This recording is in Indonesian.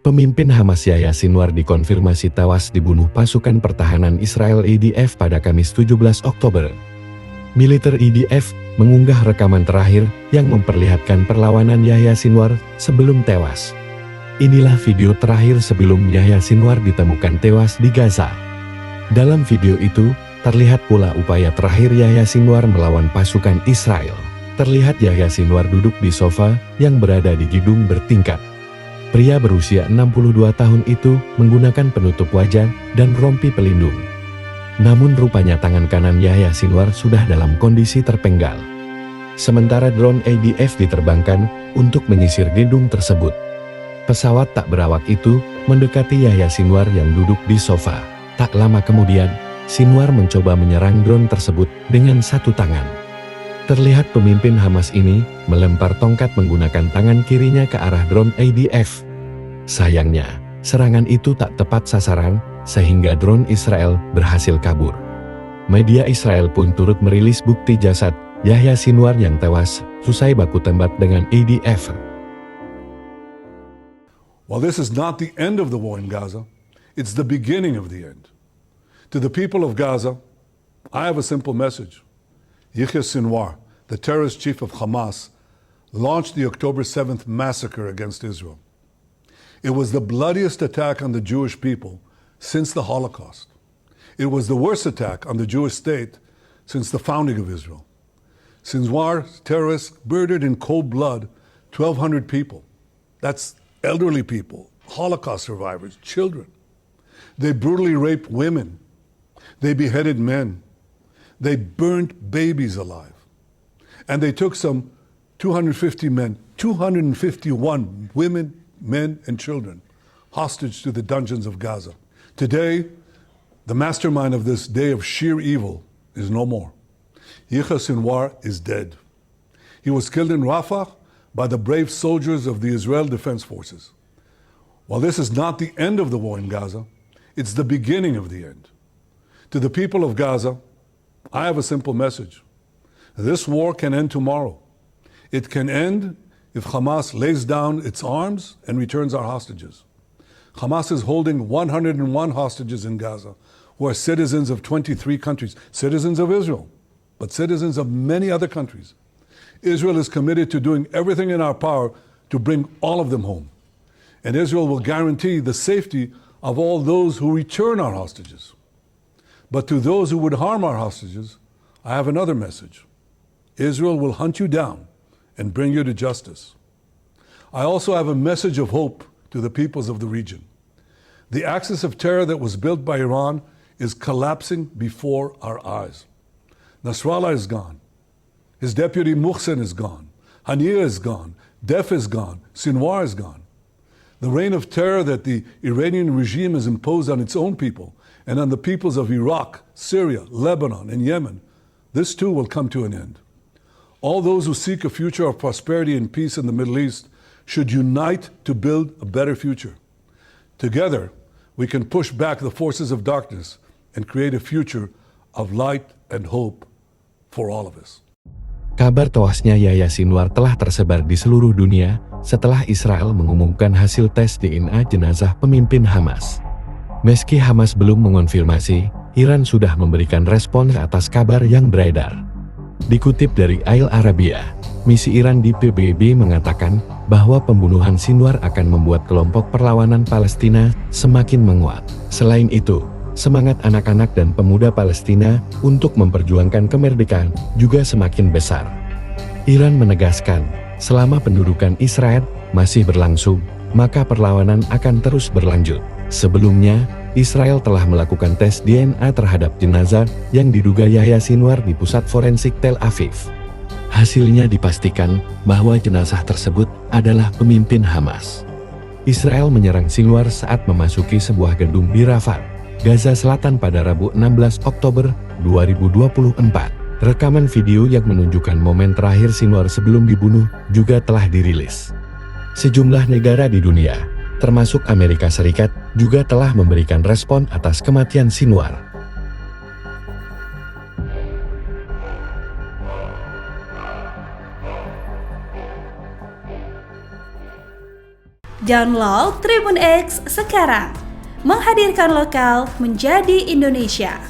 Pemimpin Hamas Yahya Sinwar dikonfirmasi tewas dibunuh pasukan pertahanan Israel IDF pada Kamis 17 Oktober. Militer IDF mengunggah rekaman terakhir yang memperlihatkan perlawanan Yahya Sinwar sebelum tewas. Inilah video terakhir sebelum Yahya Sinwar ditemukan tewas di Gaza. Dalam video itu, terlihat pula upaya terakhir Yahya Sinwar melawan pasukan Israel. Terlihat Yahya Sinwar duduk di sofa yang berada di gedung bertingkat. Pria berusia 62 tahun itu menggunakan penutup wajah dan rompi pelindung. Namun rupanya tangan kanan Yahya Sinwar sudah dalam kondisi terpenggal. Sementara drone IDF diterbangkan untuk menyisir gedung tersebut. Pesawat tak berawak itu mendekati Yahya Sinwar yang duduk di sofa. Tak lama kemudian, Sinwar mencoba menyerang drone tersebut dengan satu tangan. Terlihat pemimpin Hamas ini melempar tongkat menggunakan tangan kirinya ke arah drone IDF. Sayangnya, serangan itu tak tepat sasaran, sehingga drone Israel berhasil kabur. Media Israel pun turut merilis bukti jasad Yahya Sinwar yang tewas usai baku tembak dengan IDF. While this is not the end of the war in Gaza, it's the beginning of the end. To the people of Gaza, I have a simple message. Yahya Sinwar, the terrorist chief of Hamas, launched the October 7th massacre against Israel. It was the bloodiest attack on the Jewish people since the Holocaust. It was the worst attack on the Jewish state since the founding of Israel. Sinwar's terrorists murdered in cold blood 1,200 people. That's elderly people, Holocaust survivors, children. They brutally raped women. They beheaded men. They burnt babies alive. And they took some 250 men, 251 women, men, and children hostage to the dungeons of Gaza. Today, the mastermind of this day of sheer evil is no more. Yahya Sinwar is dead. He was killed in Rafah by the brave soldiers of the Israel Defense Forces. While this is not the end of the war in Gaza, it's the beginning of the end. To the people of Gaza, I have a simple message. This war can end tomorrow. It can end if Hamas lays down its arms and returns our hostages. Hamas is holding 101 hostages in Gaza who are citizens of 23 countries, citizens of Israel, but citizens of many other countries. Israel is committed to doing everything in our power to bring all of them home. And Israel will guarantee the safety of all those who return our hostages. But to those who would harm our hostages, I have another message. Israel will hunt you down and bring you to justice. I also have a message of hope to the peoples of the region. The axis of terror that was built by Iran is collapsing before our eyes. Nasrallah is gone. His deputy Muhsin is gone. Haniyeh is gone. Def is gone. Sinwar is gone. The reign of terror that the Iranian regime has imposed on its own people and on the peoples of Iraq, Syria, Lebanon, and Yemen, this too will come to an end. All those who seek a future of prosperity and peace in the Middle East should unite to build a better future. Together, we can push back the forces of darkness and create a future of light and hope for all of us. Kabar tewasnya Yahya Sinwar telah tersebar di seluruh dunia setelah Israel mengumumkan hasil tes DNA jenazah pemimpin Hamas. Meski Hamas belum mengonfirmasi, Iran sudah memberikan respons atas kabar yang beredar. Dikutip dari Al Arabiya, misi Iran di PBB mengatakan bahwa pembunuhan Sinwar akan membuat kelompok perlawanan Palestina semakin menguat. Selain itu, semangat anak-anak dan pemuda Palestina untuk memperjuangkan kemerdekaan juga semakin besar. Iran menegaskan, selama pendudukan Israel masih berlangsung, maka perlawanan akan terus berlanjut. Sebelumnya, Israel telah melakukan tes DNA terhadap jenazah yang diduga Yahya Sinwar di pusat forensik Tel Aviv. Hasilnya dipastikan bahwa jenazah tersebut adalah pemimpin Hamas. Israel menyerang Sinwar saat memasuki sebuah gedung di Rafah, Gaza Selatan pada Rabu 16 Oktober 2024. Rekaman video yang menunjukkan momen terakhir Sinwar sebelum dibunuh juga telah dirilis. Sejumlah negara di dunia, termasuk Amerika Serikat, juga telah memberikan respon atas kematian Sinwar. Download Tribun X sekarang. Menghadirkan lokal menjadi Indonesia.